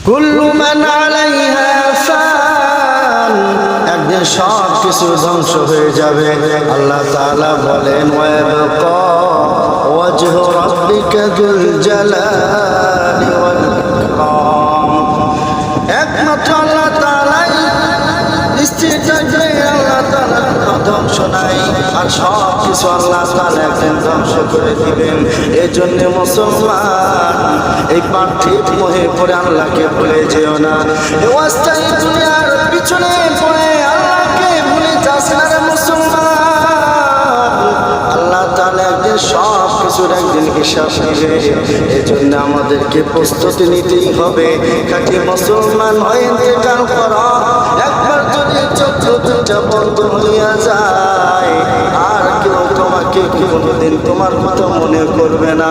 কুল্লু মান আলাইহা ফান, একদিন সব কিছু ধ্বংস হয়ে যাবে। আল্লাহ তাআলা বলেন ওয়ায়াবকা ওয়াজহু রাব্বিকা যুল জালালি ওয়াল ইকরাম। একমাত্র আল্লাহ তাআলাই স্থির থাকবে, আল্লাহ তাআলার কোনো ধ্বংস নাই। আর সব কিছু আল্লাহ তাআলা একদিন ধ্বংস করে দিবেন। এই জন্য মুসলমান এই পার্থিব মোহে পড়ে আল্লাহকে ভুলে যেও না। এই অস্থায়ী দুনিয়ার পিছনে পড়ে আল্লাহকে ভুলে যাস না রে মুসলমান। আল্লাহ তাআলা একদিন সব কিছুর একদিন হিসাব নেবে। এই জন্য আমাদেরকে প্রস্তুতি নিতেই হবে। খাঁটি মুসলমান হয়ে ইন্তেকাল করা। একবার যদি চক্ষু দুটা বন্ধ হইয়া যায় আর কেউ তোমাকে কোনোদিন তোমার কথা মনে করবে না।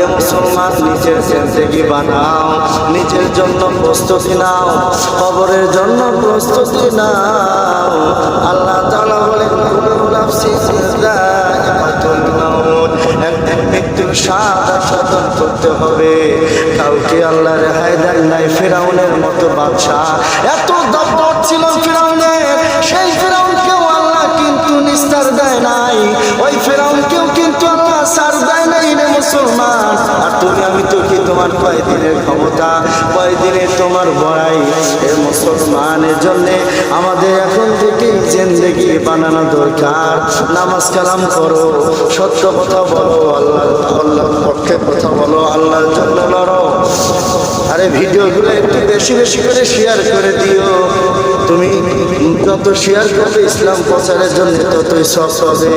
এ মুসলমান নিজের জিন্দেগি বানাও, নিজের জন্য প্রস্তুতি নাও, কবরের জন্য প্রস্তুতি নাও। আল্লাহ তাআলা বলেন কুল্লু নাফসিন যায়িকাতুল মাউত, একদিন মৃত্যুর স্বাদ আস্বাদন করতে হবে। কাউকে আল্লাহ রেহাই দেন নাই। ফিরআউনের মতো বাদশা, এত দপ্তর ছিল ফিরআউনের, সেই ফিরআউনকেও আল্লাহ কিন্তু নিস্তার দেয় নাই। ওই ফিরআউনকেও কিন্তু আল্লাহ সার দেয় নাই রে মুসলমান। আর তুমি আমি তো কি তোমার কয়দিনের ক্ষমতা, কয়দিনের তোমার বড়াই। এ মুসলমানের জন্য আমাদের এখন থেকে জিন্দেগি বানানো দরকার। নামাজ কালাম করো, সত্য কথা বলো, আল্লাহর পক্ষে কথা বলো, আল্লাহর জন্য লড়ো। আরে ভিডিওগুলো একটু বেশি বেশি করে শেয়ার করে দিও। তুমি যত শেয়ার করবে ইসলাম প্রচারের জন্য ততই সব হবে।